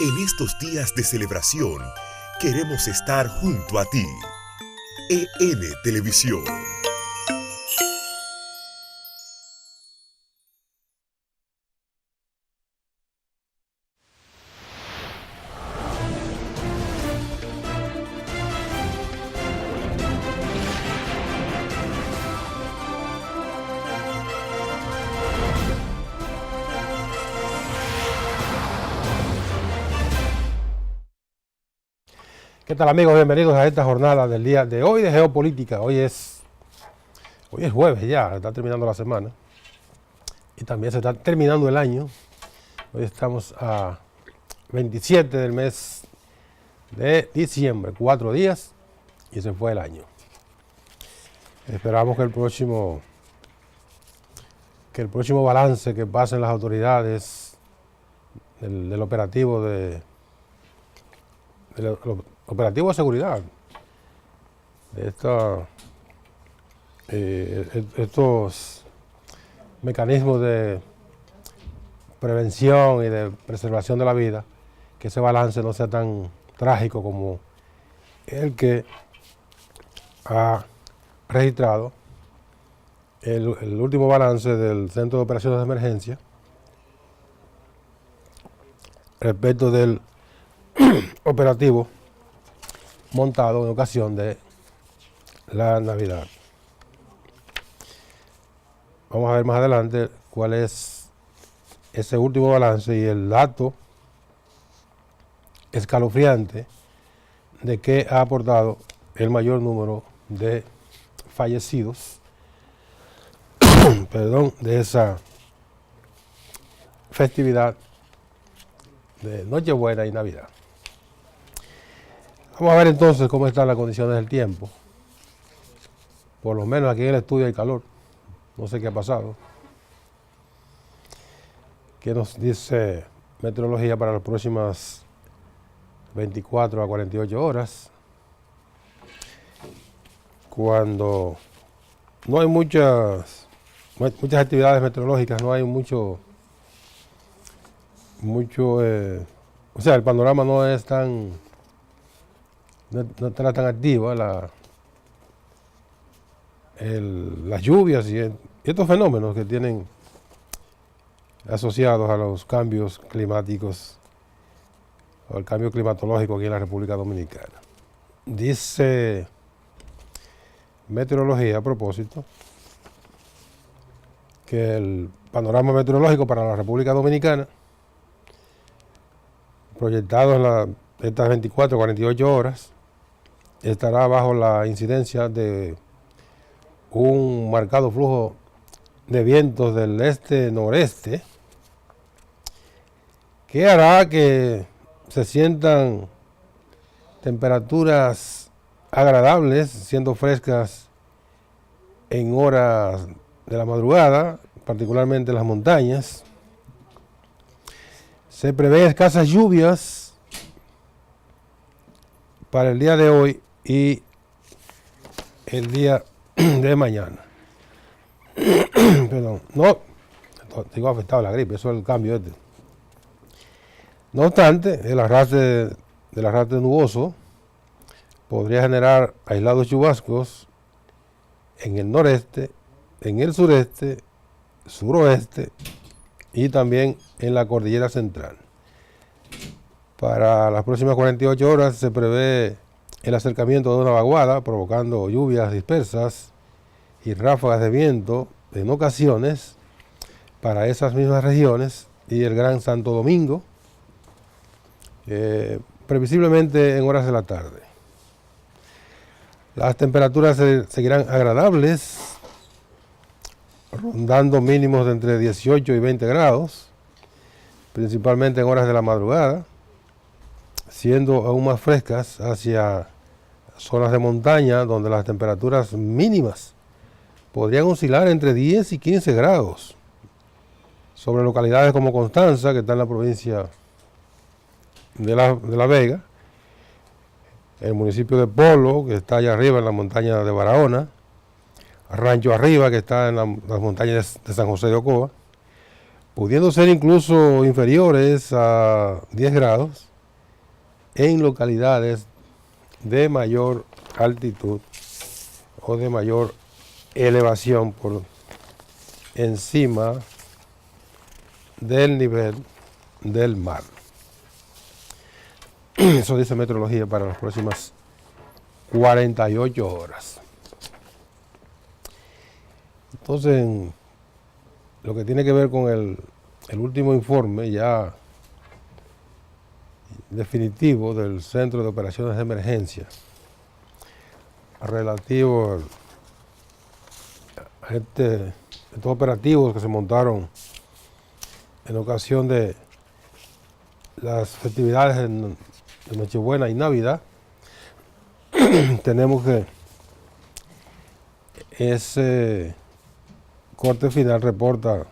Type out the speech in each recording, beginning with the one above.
En estos días de celebración, queremos estar junto a ti. EN Televisión. ¿Qué tal, amigos? Bienvenidos a esta jornada del día de hoy de geopolítica. Hoy es jueves ya, está terminando la semana y también se está terminando el año. Hoy estamos a 27 del mes de diciembre, 4 días y se fue el año. Esperamos que el próximo balance que pasen las autoridades del operativo operativo de seguridad de estos mecanismos de prevención y de preservación de la vida, que ese balance no sea tan trágico como el que ha registrado el último balance del Centro de Operaciones de Emergencia respecto del operativo montado en ocasión de la Navidad. Vamos a ver más adelante cuál es ese último balance y el dato escalofriante de que ha aportado el mayor número de fallecidos de esa festividad de Nochebuena y Navidad. Vamos a ver entonces cómo están las condiciones del tiempo. Por lo menos aquí en el estudio hay calor. No sé qué ha pasado. ¿Qué nos dice meteorología para las próximas 24 a 48 horas? Cuando no hay muchas actividades meteorológicas, no hay mucho, o sea, el panorama no estará tan activa las lluvias y estos fenómenos que tienen asociados a los cambios climáticos o el cambio climatológico aquí en la República Dominicana. Dice meteorología a propósito que el panorama meteorológico para la República Dominicana, proyectado en estas 24 o 48 horas, estará bajo la incidencia de un marcado flujo de vientos del este-noreste que hará que se sientan temperaturas agradables, siendo frescas en horas de la madrugada, particularmente en las montañas. Se prevé escasas lluvias para el día de hoy y el día de mañana. Perdón, no, tengo afectado la gripe, eso es el cambio este. No obstante, el arrastre nuboso podría generar aislados chubascos en el noreste, en el sureste, suroeste y también en la cordillera central. Para las próximas 48 horas se prevé el acercamiento de una vaguada provocando lluvias dispersas y ráfagas de viento en ocasiones para esas mismas regiones y el Gran Santo Domingo, previsiblemente en horas de la tarde. Las temperaturas seguirán agradables, rondando mínimos de entre 18 y 20 grados, principalmente en horas de la madrugada, siendo aún más frescas hacia zonas de montaña donde las temperaturas mínimas podrían oscilar entre 10 y 15 grados, sobre localidades como Constanza, que está en la provincia de La Vega, el municipio de Polo, que está allá arriba en la montaña de Barahona, Rancho Arriba, que está en las montañas de San José de Ocoa, pudiendo ser incluso inferiores a 10 grados en localidades de mayor altitud o de mayor elevación por encima del nivel del mar. Eso dice meteorología para las próximas 48 horas. Entonces, en lo que tiene que ver con el último informe ya definitivo del Centro de Operaciones de Emergencia relativo a estos operativos que se montaron en ocasión de las festividades de Nochebuena y Navidad, tenemos que ese corte final reporta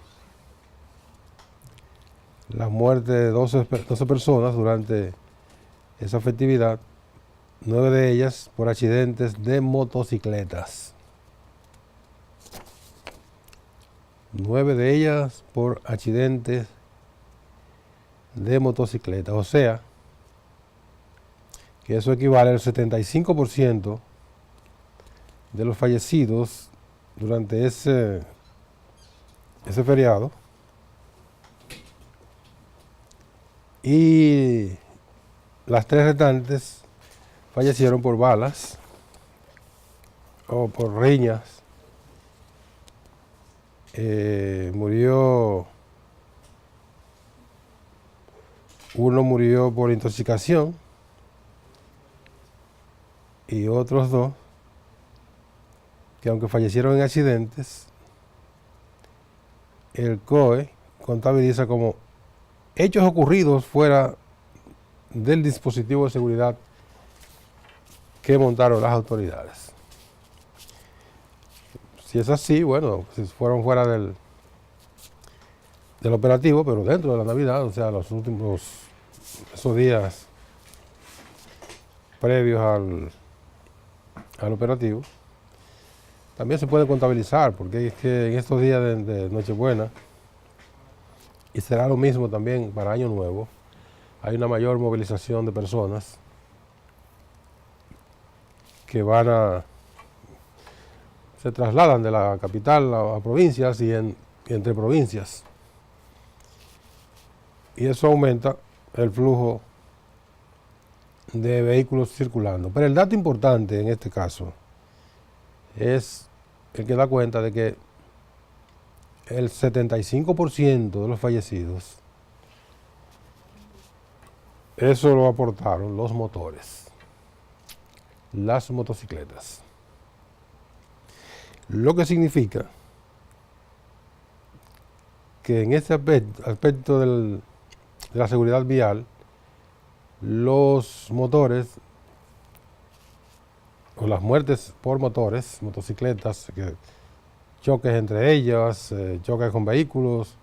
la muerte de 12 personas durante esa festividad, 9 de ellas por accidentes de motocicletas. 9 de ellas por accidentes de motocicletas, o sea, que eso equivale al 75% de los fallecidos durante ese feriado, y las 3 restantes fallecieron por balas o por riñas. Uno murió por intoxicación y otros 2 que, aunque fallecieron en accidentes, el COE contabiliza como hechos ocurridos fuera del dispositivo de seguridad que montaron las autoridades. Si es así, bueno, si fueron fuera del operativo, pero dentro de la Navidad, o sea, esos días previos al operativo, también se puede contabilizar, porque es que en estos días de Nochebuena, y será lo mismo también para Año Nuevo, hay una mayor movilización de personas que se trasladan de la capital a provincias y entre provincias. Y eso aumenta el flujo de vehículos circulando. Pero el dato importante en este caso es el que da cuenta de que el 75% de los fallecidos, eso lo aportaron los motores, las motocicletas. Lo que significa que en este aspecto de la seguridad vial, los motores o las muertes por motores, motocicletas, choques entre ellas, choques con vehículos,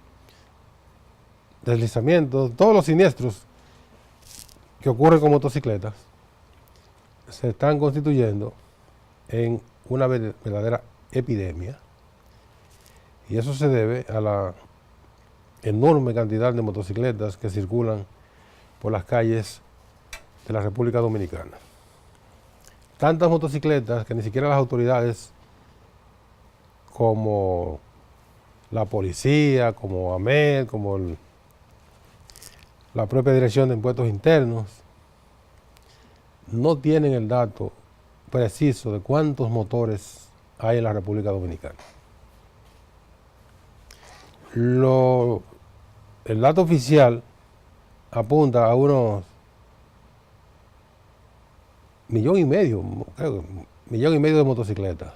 deslizamientos, todos los siniestros que ocurren con motocicletas se están constituyendo en una verdadera epidemia, y eso se debe a la enorme cantidad de motocicletas que circulan por las calles de la República Dominicana. Tantas motocicletas que ni siquiera las autoridades como la policía, como AMED, como la propia Dirección de Impuestos Internos, no tienen el dato preciso de cuántos motores hay en la República Dominicana. El dato oficial apunta a unos 1,5 millones de motocicletas,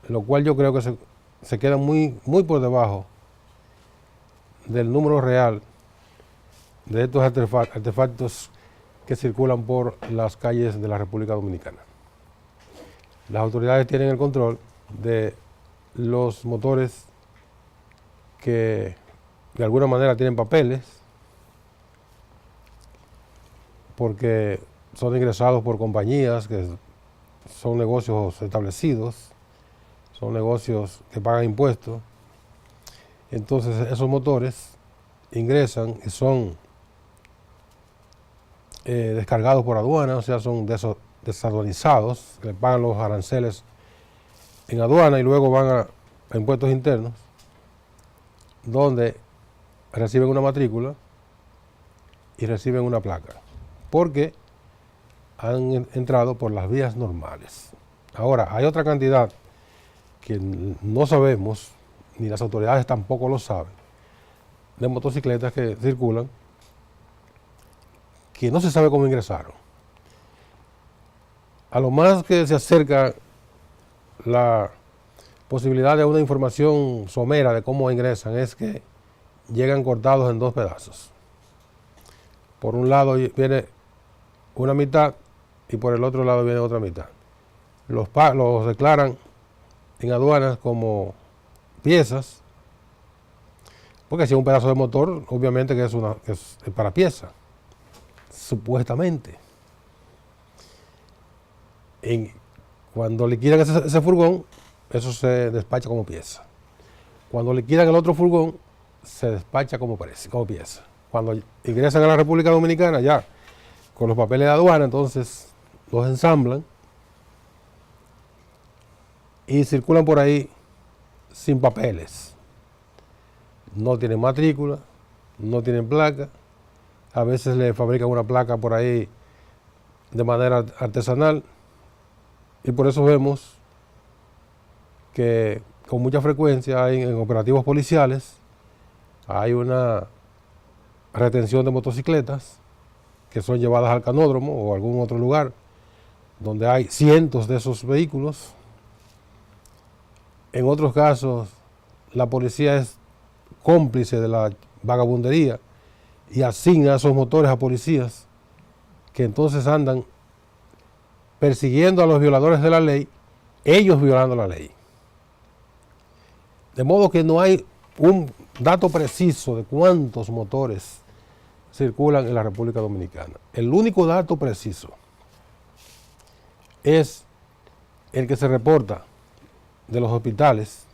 lo cual yo creo que se queda muy por debajo del número real de estos artefactos que circulan por las calles de la República Dominicana. Las autoridades tienen el control de los motores que de alguna manera tienen papeles, porque son ingresados por compañías que son negocios establecidos, son negocios que pagan impuestos, Entonces esos motores ingresan y son descargados por aduana, o sea, son desaduanizados, le pagan los aranceles en aduana y luego van a impuestos internos, donde reciben una matrícula y reciben una placa, porque han entrado por las vías normales. Ahora, hay otra cantidad que no sabemos, ni las autoridades tampoco lo saben, de motocicletas que circulan, que no se sabe cómo ingresaron. A lo más que se acerca la posibilidad de una información somera de cómo ingresan es que llegan cortados en dos pedazos. Por un lado viene una mitad y por el otro lado viene otra mitad. Los declaran en aduanas como piezas, porque si es un pedazo de motor, obviamente que es para pieza, supuestamente. Cuando liquidan ese furgón, eso se despacha como pieza. Cuando liquidan el otro furgón, se despacha como pieza. Cuando ingresan a la República Dominicana, ya con los papeles de aduana, entonces los ensamblan y circulan por ahí sin papeles. No tienen matrícula, no tienen placa. A veces le fabrican una placa por ahí de manera artesanal. Y por eso vemos que con mucha frecuencia en operativos policiales hay una retención de motocicletas que son llevadas al canódromo o a algún otro lugar donde hay cientos de esos vehículos. En otros casos, la policía es cómplice de la vagabundería y asigna esos motores a policías que entonces andan persiguiendo a los violadores de la ley, ellos violando la ley. De modo que no hay un dato preciso de cuántos motores circulan en la República Dominicana. El único dato preciso es el que se reporta de los hospitales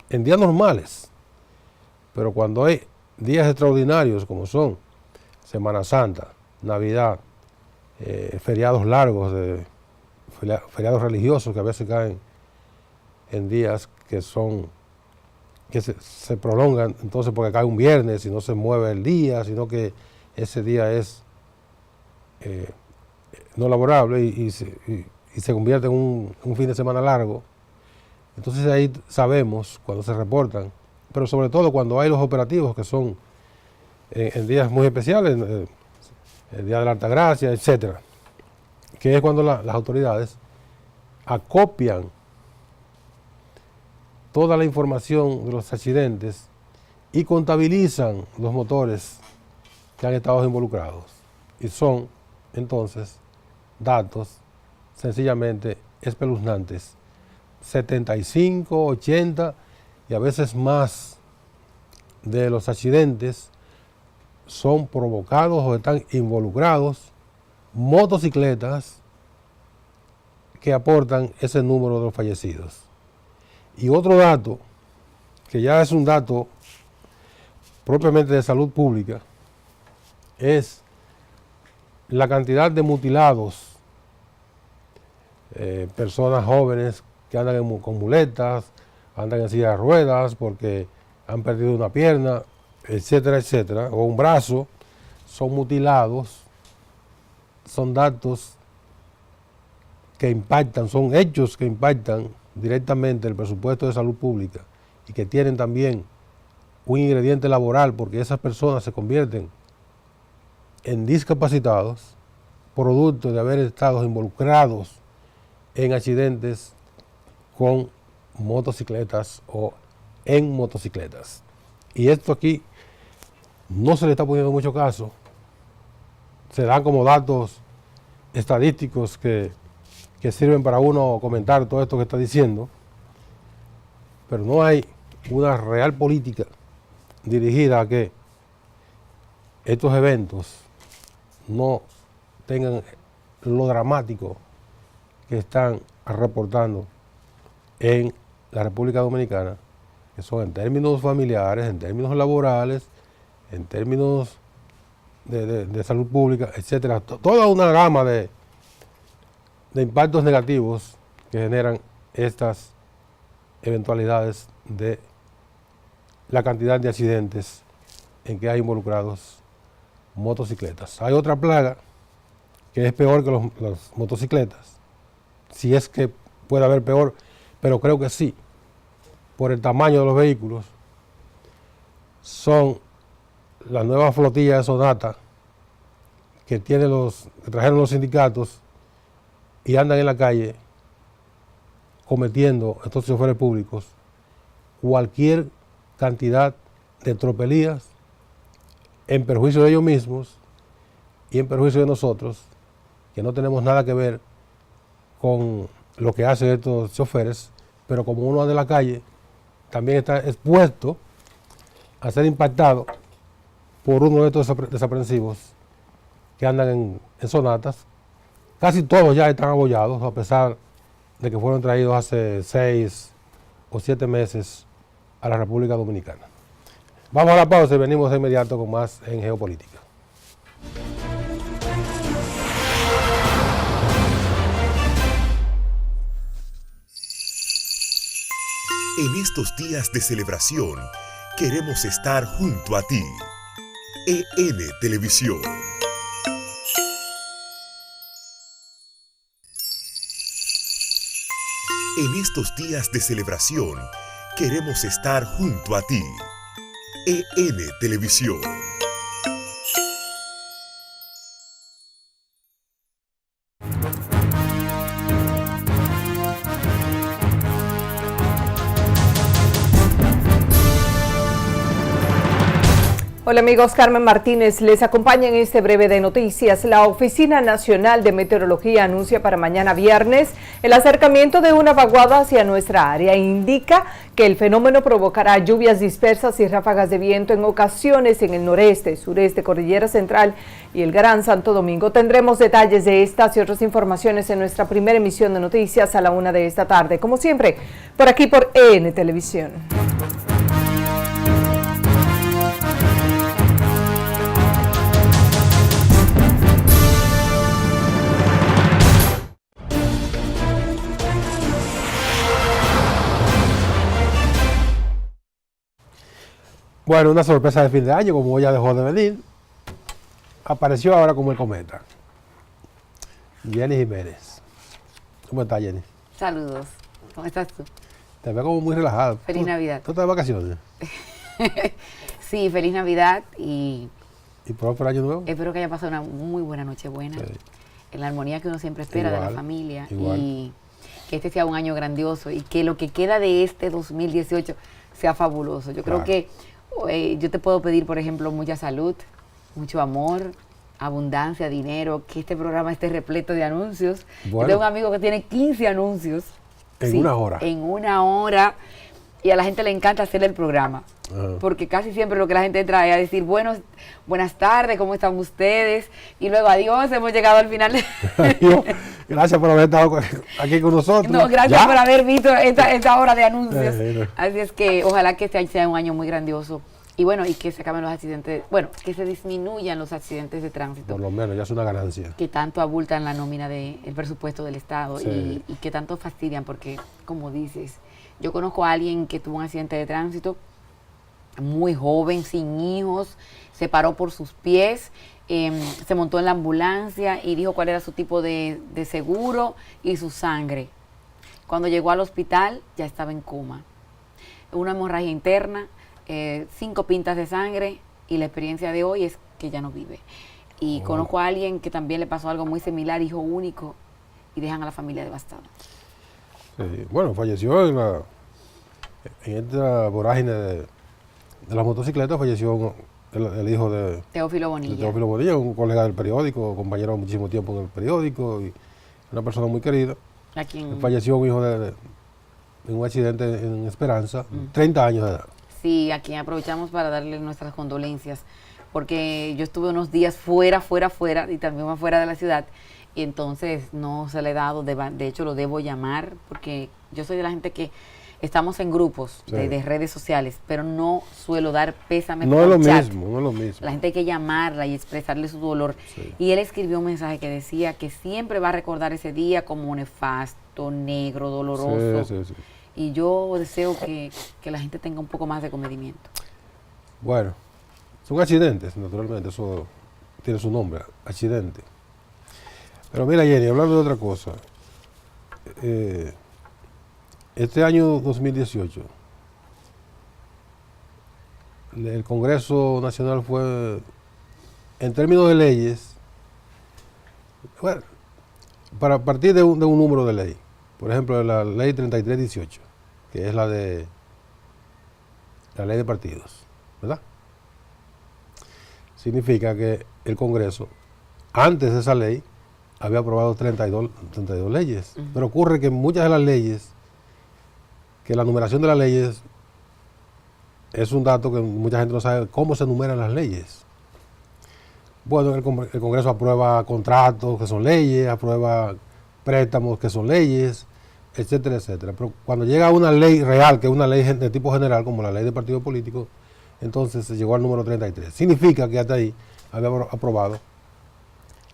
en días normales, pero cuando hay días extraordinarios como son Semana Santa, Navidad, feriados largos, feriados religiosos que a veces caen en días que se prolongan, entonces porque cae un viernes y no se mueve el día, sino que ese día es no laborable y se convierte en un fin de semana largo. Entonces ahí sabemos cuando se reportan, pero sobre todo cuando hay los operativos que son en días muy especiales, el Día de la Altagracia, etcétera, que es cuando las autoridades acopian toda la información de los accidentes y contabilizan los motores que han estado involucrados. Y son entonces datos sencillamente espeluznantes. 75, 80 y a veces más de los accidentes son provocados o están involucrados motocicletas que aportan ese número de los fallecidos. Y otro dato, que ya es un dato propiamente de salud pública, es la cantidad de mutilados, personas jóvenes que andan con muletas, andan en silla de ruedas porque han perdido una pierna, etcétera, etcétera, o un brazo, son mutilados, son datos que impactan, son hechos que impactan directamente el presupuesto de salud pública y que tienen también un ingrediente laboral porque esas personas se convierten en discapacitados producto de haber estado involucrados en accidentes con motocicletas o en motocicletas. Y esto aquí no se le está poniendo mucho caso. Se dan como datos estadísticos que sirven para uno comentar todo esto que está diciendo, pero no hay una real política dirigida a que estos eventos no tengan lo dramático que están reportando en la República Dominicana que son en términos familiares, en términos laborales, en términos de salud pública, etcétera. Toda una gama de impactos negativos que generan estas eventualidades de la cantidad de accidentes en que hay involucrados motocicletas. Hay otra plaga que es peor que las motocicletas, si es que puede haber peor, pero creo que sí, por el tamaño de los vehículos, son las nuevas flotillas de Sonata que trajeron los sindicatos y andan en la calle cometiendo, estos choferes públicos, cualquier cantidad de tropelías en perjuicio de ellos mismos y en perjuicio de nosotros, que no tenemos nada que ver con lo que hacen estos choferes, pero como uno anda en la calle, también está expuesto a ser impactado por uno de estos desaprensivos que andan en Sonatas. Casi todos ya están abollados, a pesar de que fueron traídos hace 6 o 7 meses a la República Dominicana. Vamos a la pausa y venimos de inmediato con más en Geopolítica. En estos días de celebración, queremos estar junto a ti. EN Televisión. En estos días de celebración, queremos estar junto a ti. EN Televisión. Hola amigos, Carmen Martínez les acompaña en este breve de noticias. La Oficina Nacional de Meteorología anuncia para mañana viernes el acercamiento de una vaguada hacia nuestra área. Indica que el fenómeno provocará lluvias dispersas y ráfagas de viento en ocasiones en el noreste, sureste, Cordillera Central y el Gran Santo Domingo. Tendremos detalles de estas y otras informaciones en nuestra primera emisión de noticias a la 1 de esta tarde. Como siempre, por aquí por EN Televisión. Bueno, una sorpresa de fin de año, como ya dejó de venir, apareció ahora como el cometa. Jenny Jiménez. ¿Cómo estás, Jenny? Saludos. ¿Cómo estás tú? Te veo como muy relajada. Feliz Navidad. ¿Tú estás de vacaciones? Sí, feliz Navidad y próspero año nuevo. espero que haya pasado una muy buena noche buena. Sí. En la armonía que uno siempre espera Igual, de la familia. igual. Y que este sea un año grandioso y que lo que queda de este 2018 sea fabuloso. Yo creo que yo te puedo pedir, por ejemplo, mucha salud, mucho amor, abundancia, dinero, que este programa esté repleto de anuncios. Bueno. Yo tengo un amigo que tiene 15 anuncios. En una hora. En una hora. Y a la gente le encanta hacer el programa. Ajá. Porque casi siempre lo que la gente entra es a decir, buenas tardes, ¿cómo están ustedes? Y luego, adiós, hemos llegado al final. Gracias por haber estado aquí con nosotros. No, gracias ¿Ya? por haber visto esta hora de anuncios. Así es que ojalá que este año sea un año muy grandioso. Y bueno, y que se acaben los accidentes, bueno, que se disminuyan los accidentes de tránsito. Por lo menos, ya es una ganancia. Que tanto abultan la nómina del presupuesto del Estado. Sí. Y que tanto fastidian, porque, como dices, yo conozco a alguien que tuvo un accidente de tránsito muy joven, sin hijos, se paró por sus pies, se montó en la ambulancia y dijo cuál era su tipo de seguro y su sangre. Cuando llegó al hospital ya estaba en coma. Una hemorragia interna, 5 pintas de sangre y la experiencia de hoy es que ya no vive. Y conozco a alguien que también le pasó algo muy similar, hijo único, y dejan a la familia devastada. Bueno, falleció en esta vorágine de la motocicleta, falleció el hijo de Teófilo Bonilla. Teófilo Bonilla, un colega del periódico, compañero muchísimo tiempo en el periódico y una persona muy querida. A quien... Falleció un hijo de un accidente en Esperanza, 30 años de edad. Sí, a quien aprovechamos para darle nuestras condolencias, porque yo estuve unos días fuera y también más fuera de la ciudad, y entonces no se le he dado, de hecho lo debo llamar, porque yo soy de la gente que estamos en grupos Sí. de redes sociales, pero no suelo dar pésame No por es lo chat. mismo, no es lo mismo. La gente hay que llamarla y expresarle su dolor. Sí. Y él escribió un mensaje que decía que siempre va a recordar ese día como nefasto, negro, doloroso. Sí, sí, sí. Y yo deseo que la gente tenga un poco más de comedimiento. Bueno, son accidentes, naturalmente, eso tiene su nombre, accidente. Pero mira, Jenny, hablando de otra cosa, este año 2018, el Congreso Nacional fue, en términos de leyes, bueno, para partir de un número de ley, por ejemplo, la ley 3318, que es la ley de partidos, ¿verdad? Significa que el Congreso, antes de esa ley, había aprobado 32 leyes. Ujú. Pero ocurre que muchas de las leyes, que la numeración de las leyes es un dato que mucha gente no sabe cómo se numeran las leyes. Bueno, el Congreso aprueba contratos que son leyes, aprueba préstamos que son leyes, etcétera, etcétera. Pero cuando llega una ley real, que es una ley de tipo general, como la ley de partidos políticos, entonces se llegó al número 33. Significa que hasta ahí había aprobado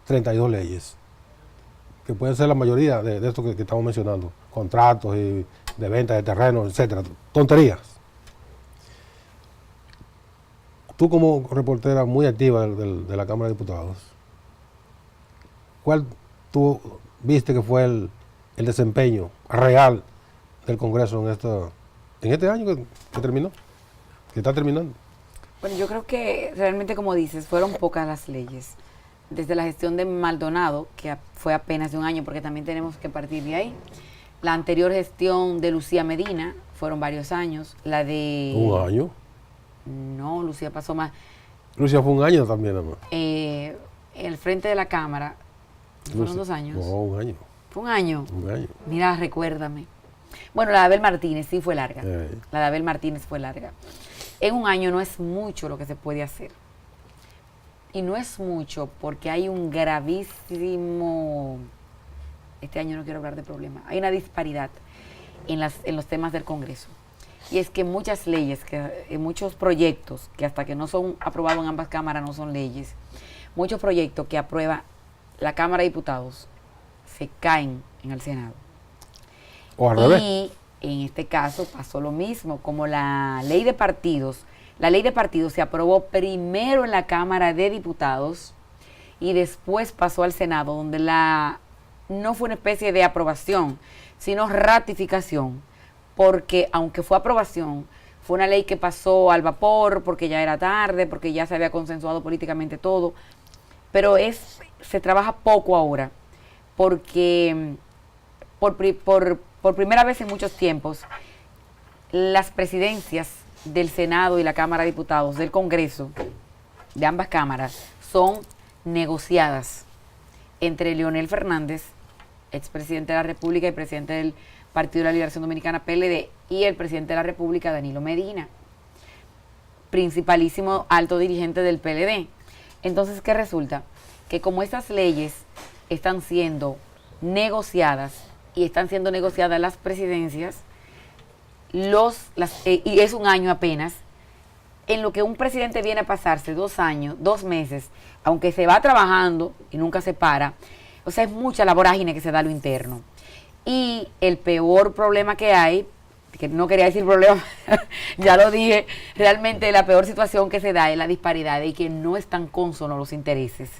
32 leyes, que pueden ser la mayoría de esto que estamos mencionando, contratos y de venta de terrenos, etcétera, tonterías. Tú como reportera muy activa de la Cámara de Diputados, ¿cuál tú viste que fue el desempeño real del Congreso en este año que terminó, que está terminando? Bueno, yo creo que realmente, como dices, fueron pocas las leyes. Desde la gestión de Maldonado, que fue apenas de un año, porque también tenemos que partir de ahí. La anterior gestión de Lucía Medina, fueron varios años. La de... ¿Un año? No, Lucía pasó más. Lucía fue un año también, además. El frente de la Cámara, ¿fueron Lucía. 2 años? No, un año. ¿Fue un año? Un año. Mira, recuérdame. Bueno, la de Abel Martínez sí fue larga. Eh. La de Abel Martínez fue larga. En un año no es mucho lo que se puede hacer. Y no es mucho porque hay un gravísimo... Este año no quiero hablar de problema. Hay una disparidad en los temas del Congreso. Y es que muchas leyes, muchos proyectos, que hasta que no son aprobados en ambas cámaras no son leyes, muchos proyectos que aprueba la Cámara de Diputados se caen en el Senado. O al revés. Y en este caso pasó lo mismo, como la ley de partidos. La ley de partidos se aprobó primero en la Cámara de Diputados y después pasó al Senado, donde no fue una especie de aprobación, sino ratificación, porque aunque fue aprobación, fue una ley que pasó al vapor, porque ya era tarde, porque ya se había consensuado políticamente todo, pero se trabaja poco ahora, porque por primera vez en muchos tiempos, las presidencias del Senado y la Cámara de Diputados, del Congreso, de ambas cámaras, son negociadas entre Leonel Fernández, expresidente de la República y presidente del Partido de la Liberación Dominicana, PLD, y el presidente de la República, Danilo Medina, principalísimo alto dirigente del PLD. Entonces, ¿qué resulta? Que como estas leyes están siendo negociadas y están siendo negociadas las presidencias, y es un año apenas, en lo que un presidente viene a pasarse 2 años, 2 meses, aunque se va trabajando y nunca se para, o sea, es mucha la vorágine que se da a lo interno. Y el peor problema que hay, que no quería decir problema, ya lo dije, realmente la peor situación que se da es la disparidad y que no están cónsonos los intereses.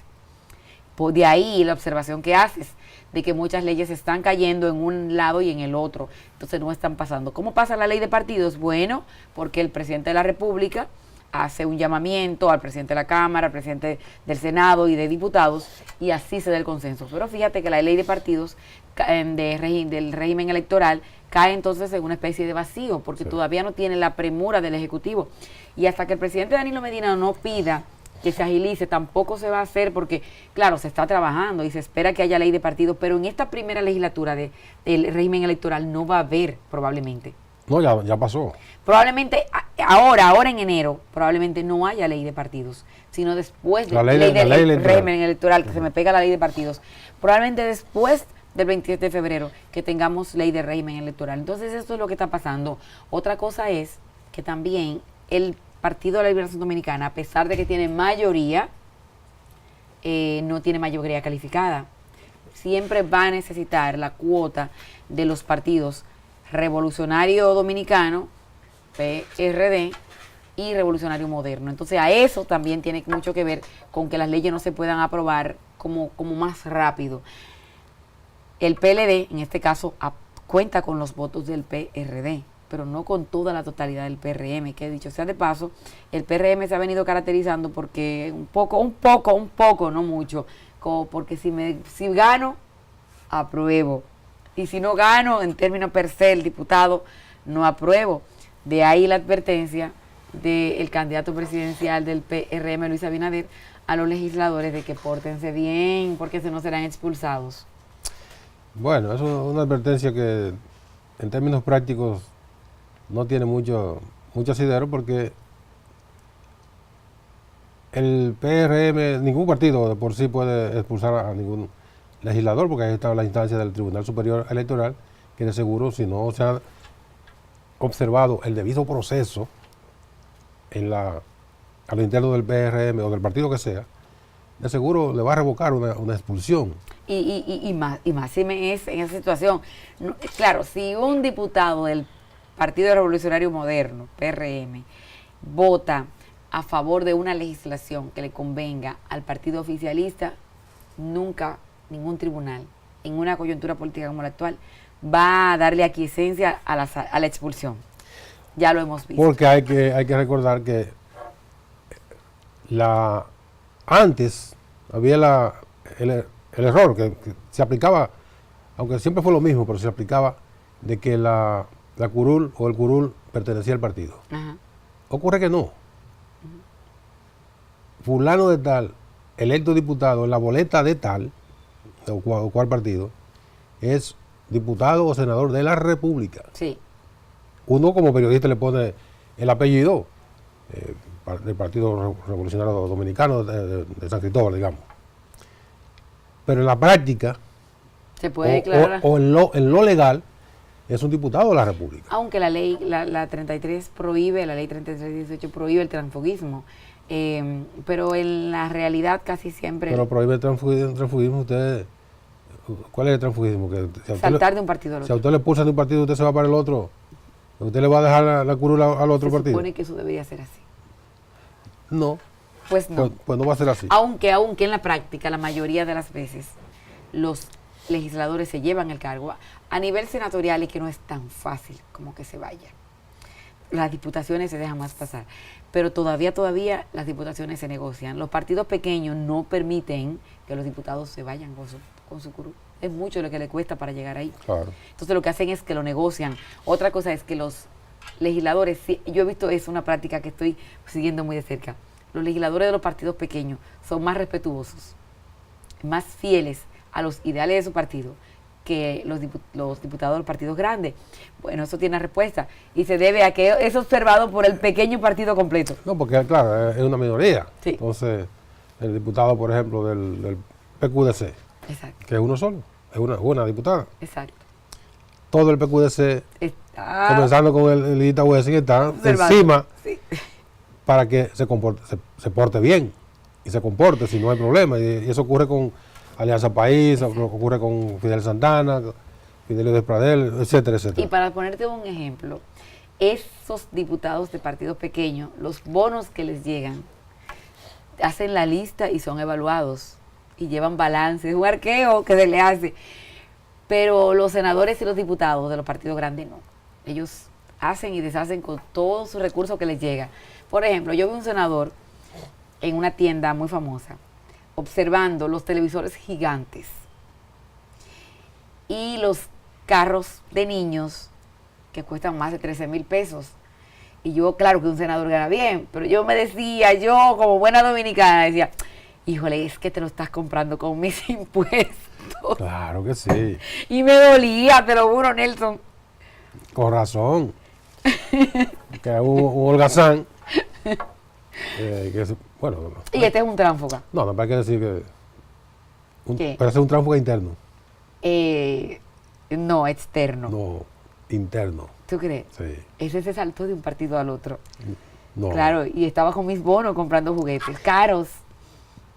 Pues de ahí la observación que haces, de que muchas leyes están cayendo en un lado y en el otro, entonces no están pasando. ¿Cómo pasa la ley de partidos? Bueno, porque el presidente de la República hace un llamamiento al presidente de la Cámara, al presidente del Senado y de diputados, y así se da el consenso. Pero fíjate que la ley de partidos del régimen electoral cae entonces en una especie de vacío, porque todavía no tiene la premura del Ejecutivo. Y hasta que el presidente Danilo Medina no pida que se agilice, tampoco se va a hacer, porque claro, se está trabajando y se espera que haya ley de partidos, pero en esta primera legislatura del régimen electoral no va a haber probablemente. No, ya pasó. Probablemente ahora en enero, probablemente no haya ley de partidos, sino después de La ley del electoral. régimen electoral, que se me pega la ley de partidos. Probablemente después del 27 de febrero, que tengamos ley de régimen electoral. Entonces, esto es lo que está pasando. Otra cosa es que también el Partido de la Liberación Dominicana, a pesar de que tiene mayoría, no tiene mayoría calificada. Siempre va a necesitar la cuota de los partidos Revolucionario Dominicano, PRD, y Revolucionario Moderno. Entonces, a eso también tiene mucho que ver con que las leyes no se puedan aprobar como más rápido. El PLD, en este caso, cuenta con los votos del PRD, pero no con toda la totalidad del PRM, que dicho sea de paso, el PRM se ha venido caracterizando porque un poco, no mucho, como porque si gano, apruebo, y si no gano, en términos per se, el diputado, no apruebo. De ahí la advertencia del candidato presidencial del PRM, Luis Abinader, a los legisladores de que pórtense bien, porque si no serán expulsados. Bueno, es una advertencia que en términos prácticos no tiene mucho asidero, porque el PRM, ningún partido de por sí puede expulsar a ningún legislador, porque ahí está la instancia del Tribunal Superior Electoral, que de seguro, si no se ha observado el debido proceso a lo interno del PRM o del partido que sea, de seguro le va a revocar una expulsión. Y más si me es en esa situación. No, claro, si un diputado del Partido Revolucionario Moderno, PRM, vota a favor de una legislación que le convenga al partido oficialista, nunca ningún tribunal, en una coyuntura política como la actual, va a darle aquiescencia a la expulsión. Ya lo hemos visto. Porque hay que recordar que antes había el error que se aplicaba, aunque siempre fue lo mismo, pero se aplicaba de que la curul o el curul pertenecía al partido. Ajá. Ocurre que no. Fulano de tal, electo diputado en la boleta de tal, o cual partido, es diputado o senador de la República. Sí. Uno como periodista le pone el apellido del Partido Revolucionario Dominicano de San Cristóbal, digamos. Pero en la práctica, se puede declarar, o en lo legal, es un diputado de la República. Aunque la ley, la 33 prohíbe, la ley 33-18 prohíbe el transfugismo, pero en la realidad casi siempre... Pero prohíbe el transfugismo, usted... ¿Cuál es el transfugismo? Que saltar de un partido al otro. Si a usted le expulsan de un partido, usted se va para el otro. ¿Usted le va a dejar la curul al otro partido? Se supone que eso debería ser así. No. Pues no. Pues no va a ser así. Aunque en la práctica, la mayoría de las veces, los legisladores se llevan el cargo. A nivel senatorial es que no es tan fácil como que se vaya. Las diputaciones se dejan más pasar. Pero todavía las diputaciones se negocian. Los partidos pequeños no permiten que los diputados se vayan con su curul. Es mucho lo que le cuesta para llegar ahí. Claro. Entonces lo que hacen es que lo negocian. Otra cosa es que los legisladores, yo he visto es una práctica que estoy siguiendo muy de cerca. Los legisladores de los partidos pequeños son más respetuosos, más fieles a los ideales de su partido que los diputados de los partidos grandes. Bueno, eso tiene respuesta y se debe a que es observado por el pequeño partido completo. No, porque claro, es una minoría. Sí. Entonces, el diputado, por ejemplo, del PQDC, Exacto. que es uno solo, es una diputada. Exacto. Todo el PQDC, Está comenzando con el Itaúese, está observando. encima Sí. para que se porte bien y se comporte si no hay problema. Y eso ocurre con Alianza País, ocurre con Fidel Santana, Fidelio Despradel, etcétera, etcétera. Y para ponerte un ejemplo, esos diputados de partidos pequeños, los bonos que les llegan, hacen la lista y son evaluados y llevan balances, un arqueo que se le hace. Pero los senadores y los diputados de los partidos grandes no. Ellos hacen y deshacen con todos sus recursos que les llega. Por ejemplo, yo vi un senador en una tienda muy famosa observando los televisores gigantes y los carros de niños que cuestan más de 13,000 pesos. Y yo, claro que un senador gana bien, pero yo como buena dominicana, decía, híjole, es que te lo estás comprando con mis impuestos. Claro que sí. Y me dolía, te lo juro, Nelson. Con razón. Que es un holgazán. Y este es un tránfuga. No, me parece decir que... ¿Qué? Parece un tránfuga interno. No, externo. No, interno. ¿Tú crees? Sí. Ese se saltó de un partido al otro. No. Claro, y estaba con mis bonos comprando juguetes caros.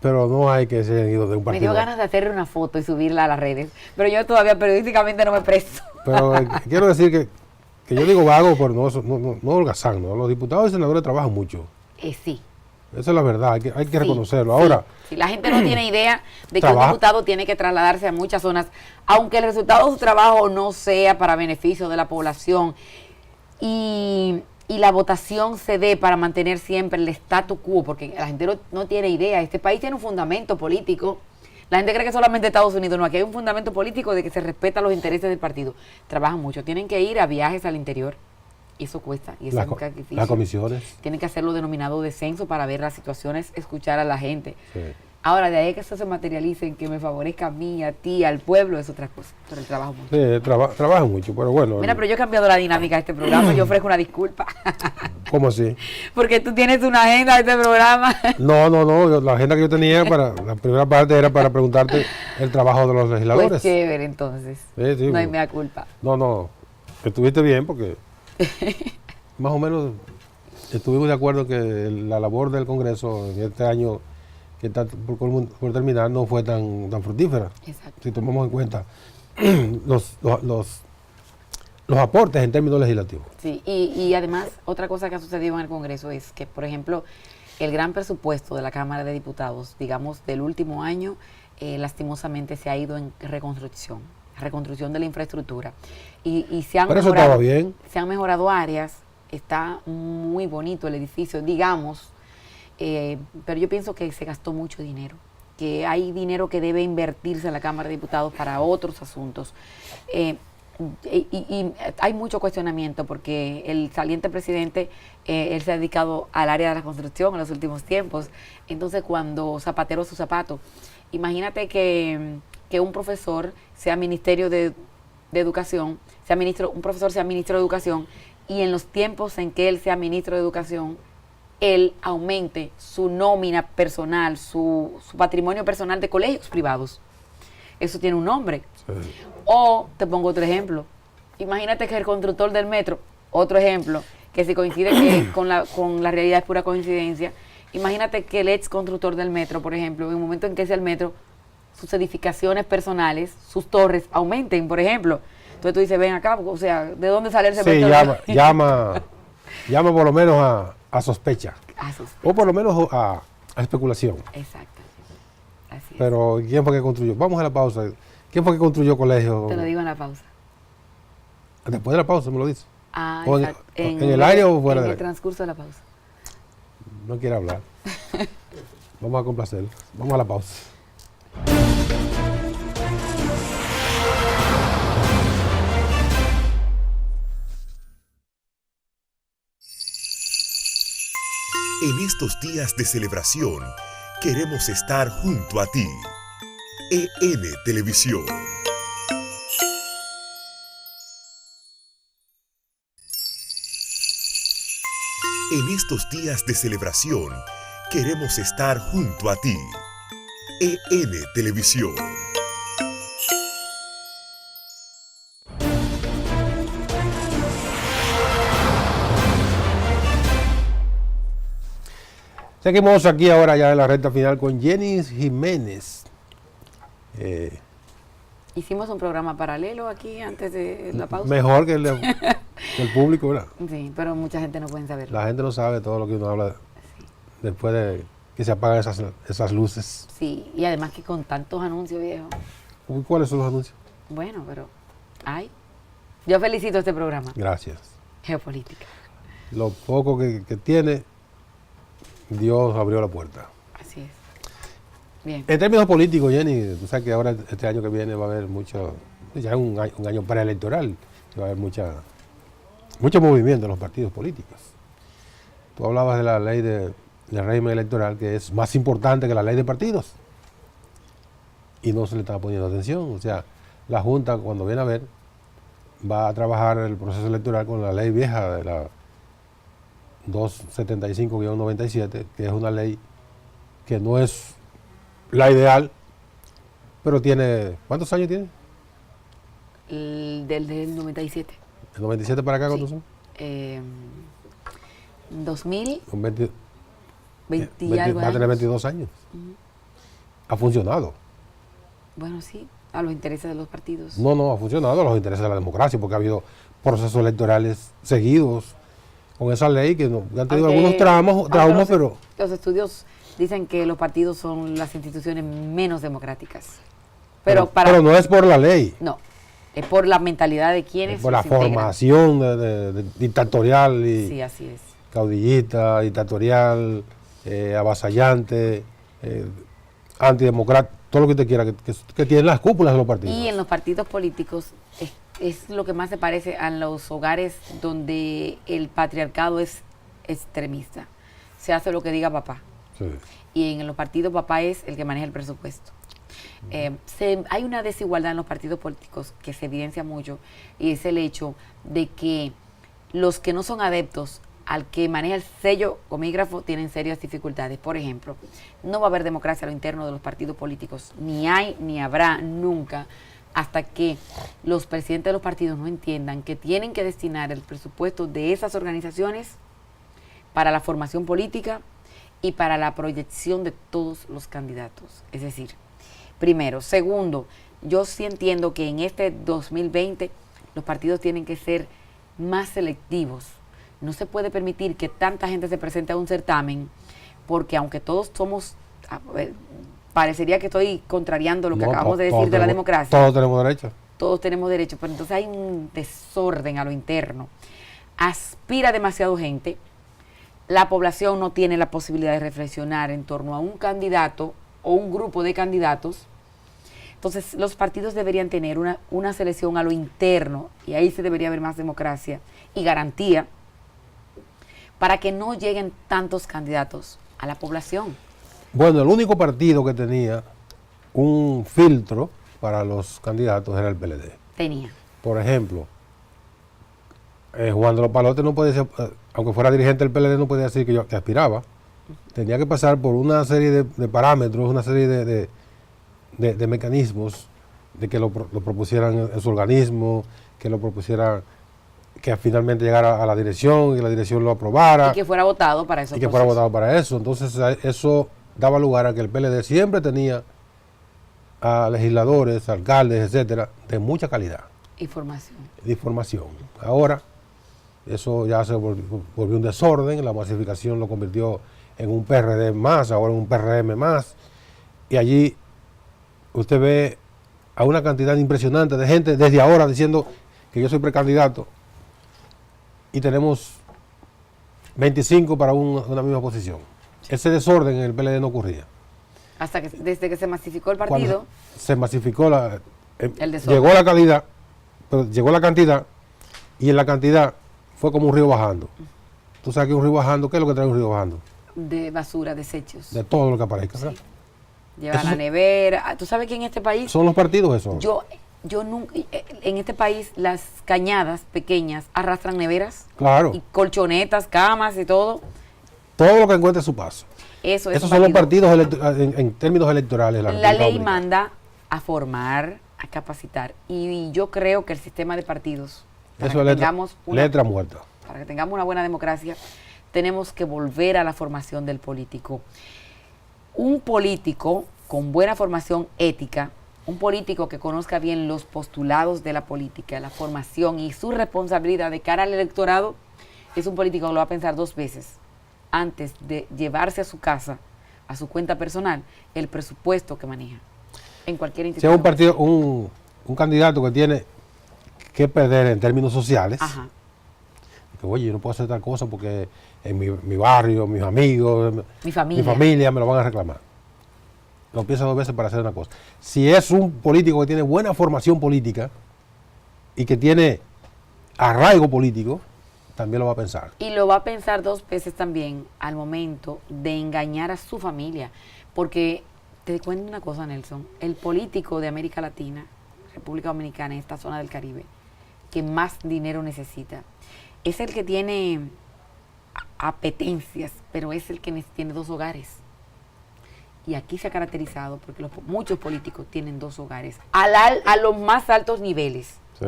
Pero no hay que ser ido de un Me partido. dio ganas de hacerle una foto y subirla a las redes. Pero yo todavía periodísticamente no me presto. Pero quiero decir que yo digo vago, pero no holgazán, ¿no? Los diputados y senadores trabajan mucho. Sí. Esa es la verdad, hay que Sí, reconocerlo. sí. Ahora, Si la gente no tiene idea de que Trabaja. un diputado tiene que trasladarse a muchas zonas, aunque el resultado de su trabajo no sea para beneficio de la población y la votación se dé para mantener siempre el statu quo, porque la gente no tiene idea. Este país tiene un fundamento político. La gente cree que solamente Estados Unidos, no, aquí hay un fundamento político de que se respeta los intereses del partido. Trabajan mucho, tienen que ir a viajes al interior. Y eso cuesta, y eso es un sacrificio. las comisiones. Tienen que hacer lo denominado descenso para ver las situaciones, escuchar a la gente. Sí. Ahora, de ahí que eso se materialice en que me favorezca a mí, a ti, al pueblo, es otra cosa. Pero el trabajo mucho. Sí, trabajan mucho, pero bueno. Mira, pero yo he cambiado la dinámica de este programa, yo ofrezco una disculpa. ¿Cómo así? Porque tú tienes una agenda de este programa. No, la agenda que yo tenía para la primera parte era para preguntarte el trabajo de los legisladores. Pues chévere, entonces. Sí, No hay mea culpa. No, estuviste bien porque más o menos estuvimos de acuerdo que la labor del Congreso en este año que está por terminar no fue tan fructífera. Exacto. Si tomamos en cuenta los aportes en términos legislativos. Sí, y además, otra cosa que ha sucedido en el Congreso es que, por ejemplo, el gran presupuesto de la Cámara de Diputados, digamos, del último año, lastimosamente se ha ido en reconstrucción de la infraestructura. Y se han Pero eso mejorado, estaba bien. se han mejorado áreas, está muy bonito el edificio, digamos, pero yo pienso que se gastó mucho dinero, que hay dinero que debe invertirse en la Cámara de Diputados para otros asuntos. Y hay mucho cuestionamiento porque el saliente presidente, él se ha dedicado al área de la construcción en los últimos tiempos. Entonces, cuando zapatero su zapato, imagínate que un profesor sea Ministerio de Educación, un profesor sea ministro de Educación, y en los tiempos en que él sea ministro de Educación, él aumente su nómina personal, su patrimonio personal de colegios privados. Eso tiene un nombre. Sí. O, te pongo otro ejemplo, imagínate que el constructor del metro, otro ejemplo, que si coincide que con la realidad es pura coincidencia, imagínate que el ex constructor del metro, por ejemplo, en el momento en que sea el metro, sus edificaciones personales, sus torres aumenten, por ejemplo. Entonces tú dices, ven acá, o sea, ¿de dónde sale el cemento? Sí, llama por lo menos a sospecha. A sus- O por lo menos a especulación. Exacto. Así es. Pero ¿quién fue que construyó? Vamos a la pausa. ¿Quién fue que construyó colegios? Te lo digo en la pausa. Después de la pausa me lo dice. Ah, O exacto. en el aire o fuera en de el transcurso de la pausa. No quiere hablar. Vamos a complacerlo. Vamos a la pausa. En estos días de celebración, queremos estar junto a ti. EN Televisión. En estos días de celebración, queremos estar junto a ti. EN Televisión. Seguimos aquí ahora ya en la recta final con Jenny Jiménez. Hicimos un programa paralelo aquí antes de la pausa. Mejor que que el público, ¿verdad? Sí, pero mucha gente no puede saberlo. La gente no sabe todo lo que uno habla después de que se apagan esas luces. Sí, y además que con tantos anuncios, viejo. Uy, ¿cuáles son los anuncios? Bueno, pero ay, yo felicito este programa, Gracias. Geopolítica. Lo poco que tiene, Dios abrió la puerta. Así es. Bien. En términos políticos, Jenny, tú sabes que ahora este año que viene va a haber ya es un año preelectoral, va a haber mucho movimiento en los partidos políticos. Tú hablabas de la ley del régimen electoral, que es más importante que la ley de partidos, y no se le está poniendo atención. O sea, la Junta, cuando viene a ver, va a trabajar el proceso electoral con la ley vieja de la 275-97, que es una ley que no es la ideal, pero tiene, ¿cuántos años tiene? Del 97. ¿El 97 para acá cuántos Sí. son? 2000, Con 20 y algo va a tener años. 22 años. Ha funcionado. Bueno, sí, a los intereses de los partidos. No, ha funcionado a los intereses de la democracia, porque ha habido procesos electorales seguidos con esa ley que han tenido Aunque- algunos traumas, aunque pero los estudios dicen que los partidos son las instituciones menos democráticas. Pero no es por la ley, no, es por la mentalidad de quienes es por la los integran. formación de dictatorial y Sí, así es. caudillista, dictatorial, avasallante, antidemocrático, todo lo que usted quiera, que tienen las cúpulas de los partidos. Y en los partidos políticos es lo que más se parece a los hogares donde el patriarcado es extremista. Se hace lo que diga papá. Sí. Y en los partidos papá es el que maneja el presupuesto. Hay una desigualdad en los partidos políticos que se evidencia mucho, y es el hecho de que los que no son adeptos al que maneja el sello comígrafo tienen serias dificultades. Por ejemplo, no va a haber democracia a lo interno de los partidos políticos, ni hay ni habrá nunca, hasta que los presidentes de los partidos no entiendan que tienen que destinar el presupuesto de esas organizaciones para la formación política y para la proyección de todos los candidatos. Es decir, primero. Segundo, yo sí entiendo que en este 2020 los partidos tienen que ser más selectivos. No se puede permitir que tanta gente se presente a un certamen, porque aunque todos somos, parecería que estoy contrariando lo que No, acabamos de decir todos de la tenemos- democracia. Todos tenemos derecho. Todos tenemos derecho, pero entonces hay un desorden a lo interno. Aspira demasiado gente. La población no tiene la posibilidad de reflexionar en torno a un candidato o un grupo de candidatos. Entonces los partidos deberían tener una selección a lo interno, y ahí se debería haber más democracia y garantía para que no lleguen tantos candidatos a la población. Bueno, el único partido que tenía un filtro para los candidatos era el PLD. Tenía. Por ejemplo, Juan de los Palotes no podía ser, aunque fuera dirigente del PLD, no podía decir que aspiraba. Tenía que pasar por una serie de parámetros, una serie de mecanismos de que lo propusieran en su organismo, que lo propusieran, que finalmente llegara a la dirección y que la dirección lo aprobara. Y que fuera votado para eso. Y que fuera votado para eso. Entonces eso daba lugar a que el PLD siempre tenía a legisladores, alcaldes, etcétera, de mucha calidad Información. de información. Ahora eso ya se volvió un desorden, la masificación lo convirtió en un PRD más, ahora en un PRM más, y allí usted ve a una cantidad impresionante de gente desde ahora diciendo que yo soy precandidato, y tenemos 25 para una misma posición. Ese desorden en el PLD no ocurría. Hasta que desde que se masificó el Cuando partido, se masificó El desorden. llegó la calidad, pero llegó la cantidad, y en la cantidad fue como un río bajando. Tú sabes que un río bajando, ¿qué es lo que trae un río bajando? de basura, desechos. De todo lo que aparezca, ¿verdad? Lleva Eso la son- nevera. ¿Tú sabes que en este país, Son los partidos eso. yo nunca, en este país las cañadas pequeñas arrastran neveras Claro, y colchonetas, camas y todo? todo lo que encuentre a su paso. Eso es Esos son los válido. partidos en términos electorales. de La República ley Dominicana. manda a formar, a capacitar, y yo creo que el sistema de partidos, para Eso que es letra, tengamos una letra muerta. para que tengamos una buena democracia, tenemos que volver a la formación del político. Un político con buena formación ética, un político que conozca bien los postulados de la política, la formación y su responsabilidad de cara al electorado, es un político que lo va a pensar dos veces antes de llevarse a su casa, a su cuenta personal, el presupuesto que maneja en cualquier Si institución. es un partido, un candidato que tiene que perder en términos sociales, Ajá. que oye, yo no puedo hacer tal cosa porque en mi barrio, mis amigos, Mi familia. mi familia me lo van a reclamar. Lo piensa dos veces para hacer una cosa. Si es un político que tiene buena formación política y que tiene arraigo político, también lo va a pensar. Y lo va a pensar dos veces también al momento de engañar a su familia. Porque te cuento una cosa, Nelson. El político de América Latina, República Dominicana, en esta zona del Caribe, que más dinero necesita, es el que tiene apetencias, pero es el que tiene dos hogares. Y aquí se ha caracterizado porque muchos políticos tienen 2 hogares a los más altos niveles. Sí.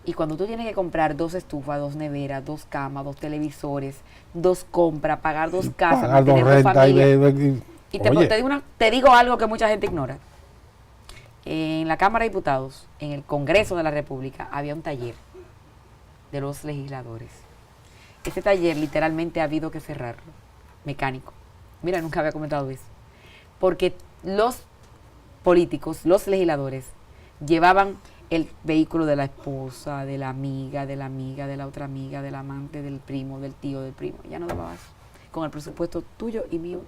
Y cuando tú tienes que comprar 2 estufas, 2 neveras, 2 camas, 2 televisores, 2 compras, pagar 2 casas, Pagar 2 rentas y te digo algo que mucha gente ignora. En la Cámara de Diputados, en el Congreso de la República, había un taller de los legisladores. Ese taller literalmente ha habido que cerrarlo, mecánico. Mira, nunca había comentado eso. Porque los políticos, los legisladores, llevaban el vehículo de la esposa, de la amiga, de la amiga, de la otra amiga, del amante, del primo, del tío, del primo. Ya no daba eso. Con el presupuesto tuyo y mío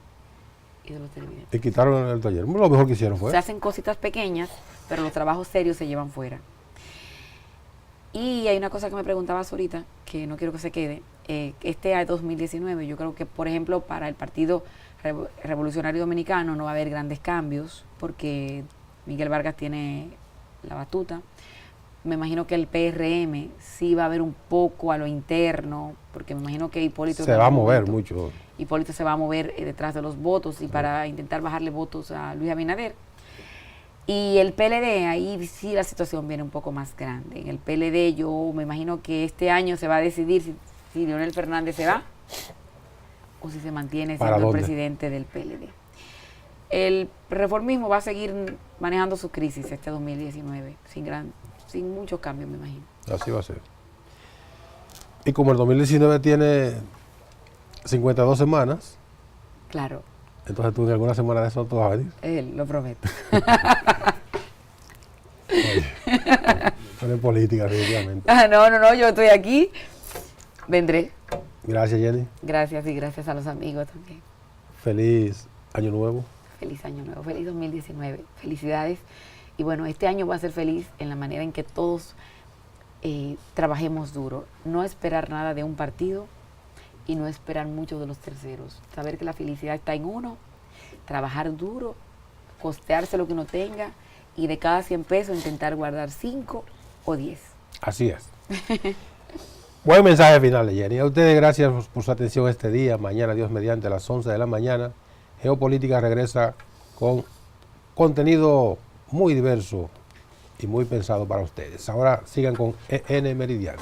y de los televidentes. Y quitaron el taller. Lo mejor que hicieron fue. Se hacen cositas pequeñas, pero los trabajos serios se llevan fuera. Y hay una cosa que me preguntabas ahorita, que no quiero que se quede. Este año 2019, yo creo que, por ejemplo, para el Partido Revolucionario Dominicano no va a haber grandes cambios, porque Miguel Vargas tiene la batuta. Me imagino que el PRM sí va a haber un poco a lo interno, porque me imagino que Hipólito se va a mover mucho. Hipólito se va a mover detrás de los votos y para intentar bajarle votos a Luis Abinader. Y el PLD, ahí sí la situación viene un poco más grande. En el PLD yo me imagino que este año se va a decidir si Leonel Fernández se va o si se mantiene siendo el presidente del PLD. El reformismo va a seguir manejando su crisis este 2019, sin muchos cambios, me imagino. Así va a ser. Y como el 2019 tiene 52 semanas, claro. Entonces tú en alguna semana de esos tú vas a venir. Lo prometo. Oye, no es política, definitivamente. No, yo estoy aquí. Vendré. Gracias, Jenny. Gracias y gracias a los amigos también. Feliz Año Nuevo. Feliz Año Nuevo, feliz 2019. Felicidades. Y bueno, este año va a ser feliz en la manera en que todos trabajemos duro. No esperar nada de un partido y no esperar mucho de los terceros. Saber que la felicidad está en uno, trabajar duro, costearse lo que uno tenga y de cada 100 pesos intentar guardar 5 o 10. Así es. Buen mensaje final, Jenny. A ustedes gracias por su atención este día. Mañana, Dios mediante, a las 11 de la mañana, Geopolítica regresa con contenido muy diverso y muy pensado para ustedes. Ahora sigan con EN Meridiano.